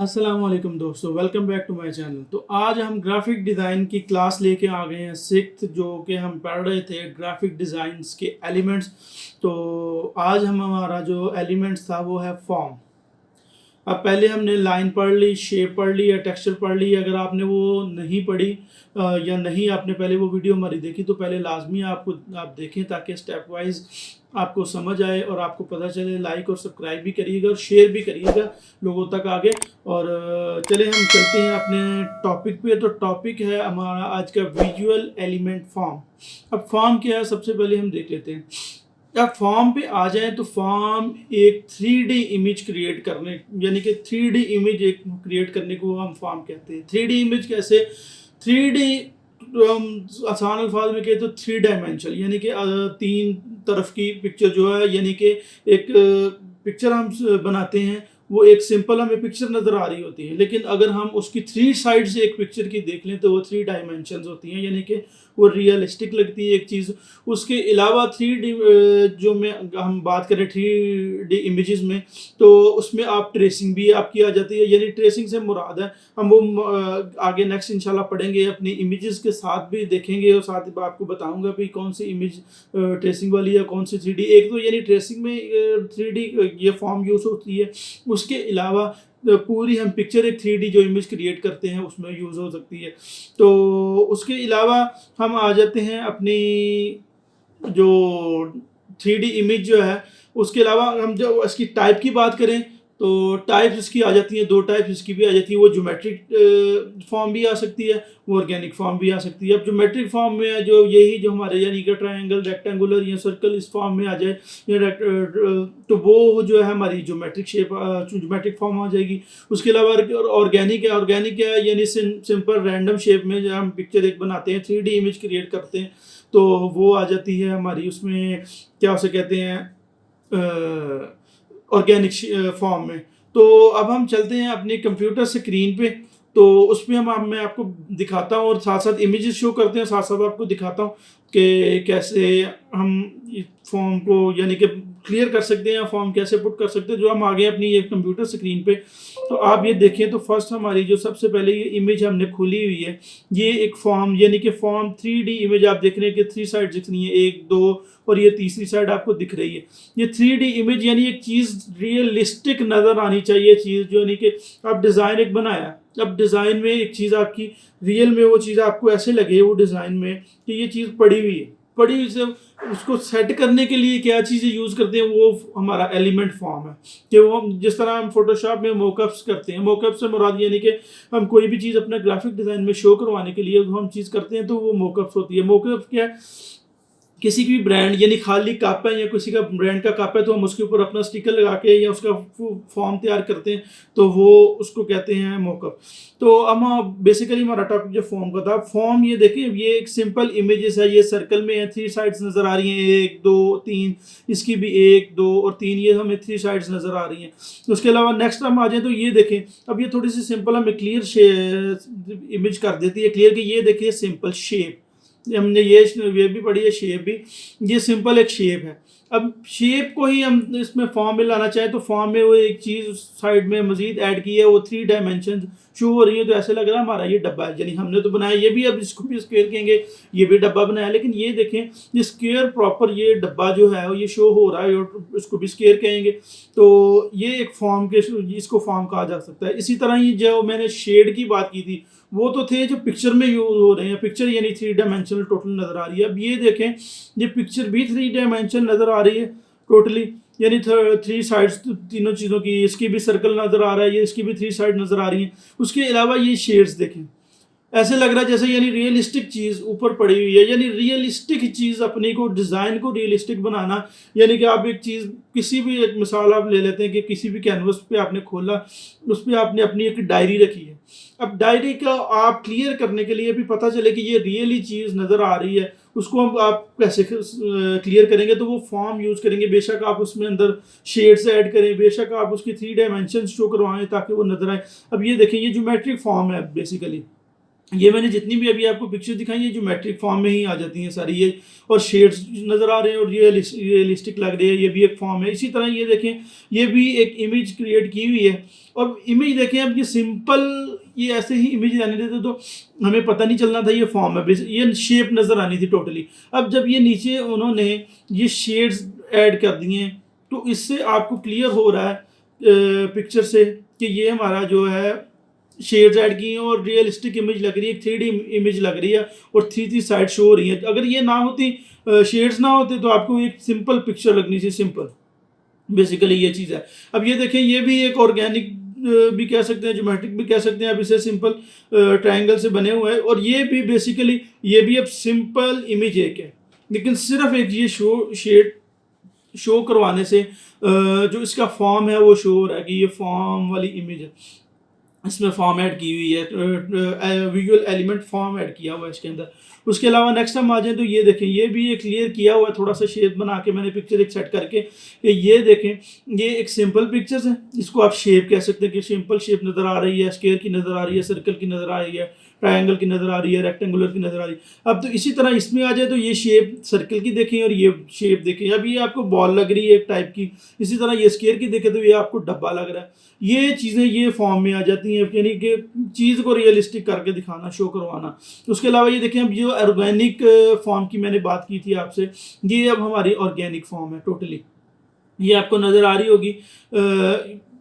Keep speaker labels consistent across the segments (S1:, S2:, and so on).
S1: अस्सलाम वालेकुम दोस्तों, welcome back to my channel. तो आज हम ग्राफिक डिज़ाइन की क्लास लेके आ गए हैं सिक्स्थ, जो कि हम पढ़ रहे थे ग्राफिक डिज़ाइंस के एलिमेंट्स। तो आज हमारा जो एलिमेंट्स था वो है फॉर्म। अब पहले हमने लाइन पढ़ ली, शेप पढ़ ली या टेक्सचर पढ़ ली। अगर आपने वो नहीं पढ़ी या नहीं आपने पहले वो वीडियो हमारी देखी तो पहले लाजमी आप देखें ताकि स्टेप वाइज आपको समझ आए और आपको पता चले। लाइक और सब्सक्राइब भी करिएगा और शेयर भी करिएगा लोगों तक आगे। और चले हम चलते हैं अपने टॉपिक पे। तो टॉपिक है हमारा आज का विजुअल एलिमेंट फॉर्म। अब फॉर्म क्या है सबसे पहले हम देख लेते हैं। अब फॉर्म पे आ जाए तो फॉर्म एक 3D इमेज क्रिएट करने, यानी कि 3D इमेज एक क्रिएट करने को हम फॉर्म कहते हैं। 3D इमेज कैसे? 3D हम आसान अल्फाज में कहें तो 3 डायमेंशन, यानी कि तीन तरफ की पिक्चर जो है, यानी कि एक पिक्चर हम बनाते हैं वो एक सिंपल हमें पिक्चर नज़र आ रही होती है, लेकिन अगर हम उसकी 3 साइड से एक पिक्चर की देख लें तो वो 3 डायमेंशंस होती हैं, यानी कि वो रियलिस्टिक लगती है एक चीज़। उसके अलावा 3D जो में हम बात करें 3D इमेजेस में, तो उसमें आप ट्रेसिंग भी आपकी आ जाती है। यानी ट्रेसिंग से मुराद है, हम वो आगे नेक्स्ट इंशाल्लाह पढ़ेंगे, अपनी इमेजेस के साथ भी देखेंगे और साथ ही आपको बताऊंगा भी कौन सी इमेज ट्रेसिंग वाली है, कौन सी 3D। एक तो यानी ट्रेसिंग में 3D ये फॉर्म यूज़ होती है। उसके अलावा पूरी हम पिक्चर एक 3D जो इमेज क्रिएट करते हैं उसमें यूज़ हो सकती है। तो उसके अलावा हम आ जाते हैं अपनी जो 3D इमेज जो है, उसके अलावा हम जो इसकी टाइप की बात करें तो टाइप्स इसकी आ जाती हैं, 2 टाइप्स इसकी भी आ जाती है। वो ज्योमेट्रिक फॉर्म भी आ सकती है, वो ऑर्गेनिक फॉर्म भी आ सकती है। अब ज्योमेट्रिक फॉर्म में जो हमारे यानी कि ट्रायंगल, रेक्टेंगुलर या सर्कल इस फॉर्म में आ जाए तो वो जो है हमारी ज्योमेट्रिक फॉर्म आ जाएगी। उसके अलावा ऑर्गेनिक है यानी सिंपल रैंडम शेप में जो हम पिक्चर एक बनाते हैं, 3D इमेज क्रिएट करते हैं, तो वो आ जाती है हमारी उसमें क्या उसे कहते हैं ऑर्गेनिक फॉर्म में। तो अब हम चलते हैं अपने कंप्यूटर स्क्रीन पे। तो उसमें मैं आपको दिखाता हूँ और साथ साथ इमेजेस शो करते हैं, साथ साथ आपको दिखाता हूँ कि कैसे हम फॉर्म को यानी कि क्लियर कर सकते हैं, फॉर्म कैसे पुट कर सकते हैं। जो हम आ गए अपनी ये कंप्यूटर स्क्रीन पे, तो आप ये देखें तो फर्स्ट हमारी जो सबसे पहले ये इमेज हमने खुली हुई है, ये एक फॉर्म यानी कि फॉर्म 3D इमेज आप देख रहे हैं कि 3 साइड दिख रही है, 1 2 और ये तीसरी साइड आपको दिख रही है। ये 3D इमेज यानी एक चीज़ रियलिस्टिक नज़र आनी चाहिए चीज़, जो यानी कि आप डिज़ाइन एक बनाया, अब डिज़ाइन में एक चीज़ आपकी रियल में वो चीज़ आपको ऐसे लगे वो डिज़ाइन में कि ये चीज़ पड़ी हुई है। पड़ी हुई से उसको सेट करने के लिए क्या चीज़ें यूज़ करते हैं, वो हमारा एलिमेंट फॉर्म है। कि वो जिस तरह हम फोटोशॉप में मोकअप्स करते हैं, मोकअप से मुराद यानी कि हम कोई भी चीज़ अपना ग्राफिक डिज़ाइन में शो करवाने के लिए हम चीज़ करते हैं तो वो मोकअप्स होती है। मोकअप्स क्या है? किसी भी ब्रांड यानी खाली कप है या किसी का ब्रांड का कप है तो हम उसके ऊपर अपना स्टिकर लगा के या उसका फॉर्म तैयार करते हैं, तो वो उसको कहते हैं मोकअप। तो हम बेसिकली हमारा टॉपिक जो फॉर्म का था, फॉर्म ये देखिए ये एक सिंपल इमेजेस है, ये सर्कल में है, 3 साइड्स नज़र आ रही हैं, 1 2 3, इसकी भी 1 2 और 3, ये हमें 3 साइड्स नज़र आ रही हैं। उसके अलावा नेक्स्ट हम आ जाए तो ये देखें, अब ये थोड़ी सी सिंपल हमें क्लियर इमेज कर देती है, क्लियर कि ये देखिए सिंपल शेप, हमने ये भी पढ़ी है शेप भी, ये सिंपल एक शेप है। अब शेप को ही हम इसमें फॉर्म में लाना चाहें तो फॉर्म में वो एक चीज़ साइड में मजीद ऐड की है, वो 3 डायमेंशन शो हो रही है, तो ऐसे लग रहा है हमारा ये डब्बा है। यानी हमने तो बनाया ये भी, अब इसको भी स्क्वायर कहेंगे, ये भी डब्बा बनाया, लेकिन ये देखें ये स्क्वायर प्रॉपर ये डब्बा जो है ये शो हो रहा है और इसको भी स्क्वायर कहेंगे। तो ये एक फॉर्म के इसको फॉर्म कहा जा सकता है। इसी तरह ही जो मैंने शेड की बात की थी वो तो थे जो पिक्चर में यूज हो रहे हैं, पिक्चर यानी 3 डायमेंशनल टोटल नज़र आ रही है। अब ये देखें ये पिक्चर भी 3 डायमेंशन नज़र आ रही है टोटली, यानी 3 साइड्स तीनों चीज़ों की, इसकी भी सर्कल नज़र आ रहा है, ये इसकी भी 3 साइड नज़र आ रही हैं। उसके अलावा ये शेड्स देखें, ऐसे लग रहा है जैसे यानी रियलिस्टिक चीज़ ऊपर पड़ी हुई है, यानी रियलिस्टिक चीज़ अपनी को डिज़ाइन को रियलिस्टिक बनाना। यानी कि आप एक चीज़ किसी भी एक मिसाल आप ले लेते हैं कि किसी भी कैनवस पे आपने खोला, उस पर आपने अपनी एक डायरी रखी है। अब डायरी का आप क्लियर करने के लिए भी पता चले कि ये रियली चीज़ नज़र आ रही है, उसको हम आप कैसे क्लियर करेंगे, तो वो फॉर्म यूज़ करेंगे। बेशक आप उसमें अंदर शेड्स ऐड करें, बेशक आप उसकी 3 डायमेंशन शो करवाएं ताकि वो नज़र आए। अब ये देखें ये ज्योमेट्रिक फॉर्म है बेसिकली, ये मैंने जितनी भी अभी आपको पिक्चर दिखाई है ज्योमेट्रिक फॉर्म में ही आ जाती हैं सारी ये, और शेड्स नज़र आ रहे हैं और रियलिस्टिक लग रही है, ये भी एक फॉर्म है। इसी तरह ये देखें, ये भी एक इमेज क्रिएट की हुई है, और इमेज देखें अब ये सिंपल, ये ऐसे ही इमेज आने देते तो हमें पता नहीं चलना था ये फॉर्म है, ये शेप नज़र आनी थी टोटली। अब जब ये नीचे उन्होंने ये शेड्स ऐड कर दिए हैं तो इससे आपको क्लियर हो रहा है पिक्चर से कि ये हमारा जो है शेड्स ऐड किए हैं और रियलिस्टिक इमेज लग रही है, 3D इमेज लग रही है, और 3 साइड शो हो रही है। अगर ये ना होती, शेड्स ना होते, तो आपको एक सिंपल पिक्चर लगनी थी, सिंपल। बेसिकली ये चीज़ है। अब ये देखें, ये भी एक ऑर्गेनिक भी कह सकते हैं, ज्योमेट्रिक भी कह सकते हैं, अब इसे सिंपल ट्रायंगल से बने हुए हैं, और ये भी बेसिकली ये भी अब सिंपल इमेज एक है, लेकिन सिर्फ एक ये शेड शो करवाने से जो इसका फॉर्म है वो शो हो रहा है कि ये फॉर्म वाली इमेज है, इसमें फॉर्म ऐड की हुई है, विजुअल एलिमेंट फॉर्म ऐड किया हुआ है इसके अंदर। उसके अलावा नेक्स्ट हम आ जाएँ तो ये देखें, ये भी एक क्लियर किया हुआ है, थोड़ा सा शेप बना के मैंने पिक्चर एक सेट करके कि ये देखें, ये एक सिंपल पिक्चर्स है, इसको आप शेप कह सकते हैं कि सिंपल शेप नज़र आ रही है, स्क्वायर की नज़र आ रही है, सर्कल की नज़र आ रही है, ट्रायंगल की नज़र आ रही है, रेक्टेंगुलर की नज़र आ रही है। अब तो इसी तरह इसमें आ जाए तो ये शेप सर्कल की देखें और ये शेप देखें, अब ये आपको बॉल लग रही है एक टाइप की, इसी तरह ये स्क्वायर की देखें तो ये आपको डब्बा लग रहा है। ये चीज़ें ये फॉर्म में आ जाती हैं, यानी कि चीज़ को रियलिस्टिक करके दिखाना, शो करवाना। उसके अलावा ये देखें, अब जो ऑर्गेनिक फॉर्म की मैंने बात की थी आपसे, ये अब हमारी ऑर्गेनिक फॉर्म है टोटली। ये आपको नज़र आ रही होगी,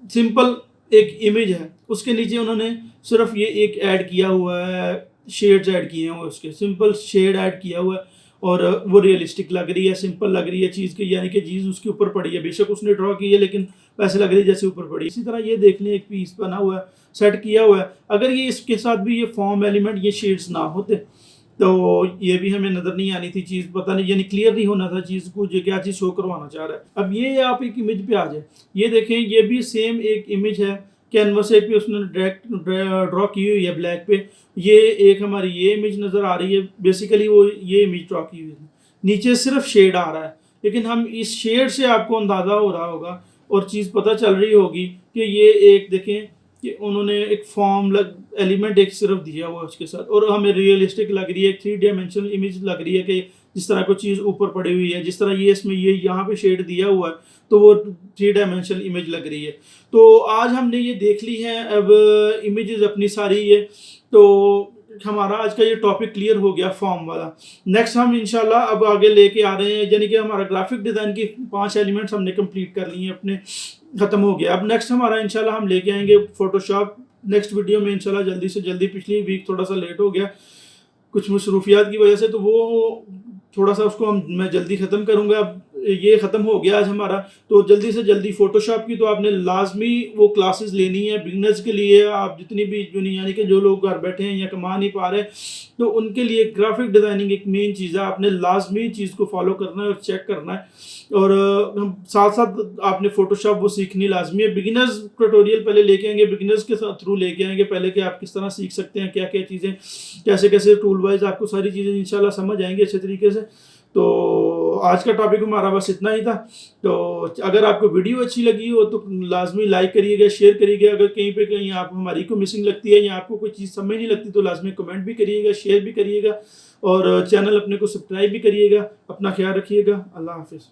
S1: सिंपल एक इमेज है, उसके नीचे उन्होंने सिर्फ ये एक ऐड किया हुआ है, शेड्स ऐड किए हैं, वो उसके सिंपल शेड ऐड किया हुआ है, और वो रियलिस्टिक लग रही है, सिंपल लग रही है चीज़ की, यानी कि चीज़ उसके ऊपर पड़ी है, बेशक उसने ड्रॉ की है लेकिन वैसे लग रही है जैसे ऊपर पड़ी है। इसी तरह ये देख लें, एक पीस बना हुआ है, सेट किया हुआ है, अगर ये इसके साथ भी ये फॉर्म एलिमेंट, ये शेड्स ना होते तो ये भी हमें नज़र नहीं आनी थी चीज़, पता नहीं, यानी क्लियर नहीं होना था चीज़ को, ये क्या चीज़ शो करवाना चाह रहा है। अब ये आप एक इमेज पे आ जाए, ये देखें, ये भी सेम एक इमेज है, कैनवस एक पे उसने डायरेक्ट ड्रॉ की हुई है ब्लैक पे, ये एक हमारी ये इमेज नज़र आ रही है, बेसिकली वो ये इमेज ड्रॉ की हुई है, नीचे सिर्फ शेड आ रहा है, लेकिन हम इस शेड से आपको अंदाज़ा हो रहा होगा और चीज़ पता चल रही होगी कि ये एक देखें कि उन्होंने एक फॉर्म एलिमेंट एक सिर्फ दिया हुआ है उसके साथ, और हमें रियलिस्टिक लग रही है, 3 डायमेंशनल इमेज लग रही है कि जिस तरह कोई चीज़ ऊपर पड़ी हुई है, जिस तरह ये इसमें ये यहाँ पे शेड दिया हुआ है तो वो 3 डायमेंशनल इमेज लग रही है। तो आज हमने ये देख ली है, अब इमेजेस अपनी सारी ये, तो हमारा आज का ये टॉपिक क्लियर हो गया फॉर्म वाला। नेक्स्ट हम इंशाल्लाह अब आगे लेके आ रहे हैं, यानी कि हमारा ग्राफिक डिज़ाइन की 5 एलिमेंट्स हमने कंप्लीट कर लिए हैं अपने, ख़त्म हो गया। अब नेक्स्ट हमारा इंशाल्लाह हम लेके आएंगे फोटोशॉप नेक्स्ट वीडियो में इंशाल्लाह, जल्दी से जल्दी। पिछली वीक थोड़ा सा लेट हो गया कुछ मसरूफियात की वजह से, तो वो थोड़ा सा उसको मैं जल्दी ख़त्म करूँगा। अब ये ख़त्म हो गया आज हमारा, तो जल्दी से जल्दी फ़ोटोशॉप की तो आपने लाजमी वो क्लासेस लेनी है बिगनर्स के लिए। आप जितनी भी यानी कि जो लोग घर बैठे हैं या कमा नहीं पा रहे, तो उनके लिए ग्राफिक डिज़ाइनिंग एक मेन चीज़ है, आपने लाजमी चीज़ को फॉलो करना है और चेक करना है। और हम साथ साथ आपने फ़ोटोशॉप वो सीखनी लाजमी है। बिगिनर्स ट्यूटोरियल पहले लेके आएंगे, बिगिनर्स के थ्रू लेके आएंगे पहले कि आप किस तरह सीख सकते हैं, क्या क्या चीज़ें, कैसे कैसे टूल वाइज आपको सारी चीज़ें इंशाल्लाह समझ आएंगी अच्छे तरीके से। तो आज का टॉपिक हमारा बस इतना ही था। तो अगर आपको वीडियो अच्छी लगी हो तो लाजमी लाइक करिएगा, शेयर करिएगा। अगर कहीं पे कहीं आप हमारी को मिसिंग लगती है या आपको कोई चीज़ समझ नहीं लगती तो लाजमी कमेंट भी करिएगा, शेयर भी करिएगा, और चैनल अपने को सब्सक्राइब भी करिएगा। अपना ख्याल रखिएगा। अल्लाह हाफिज़।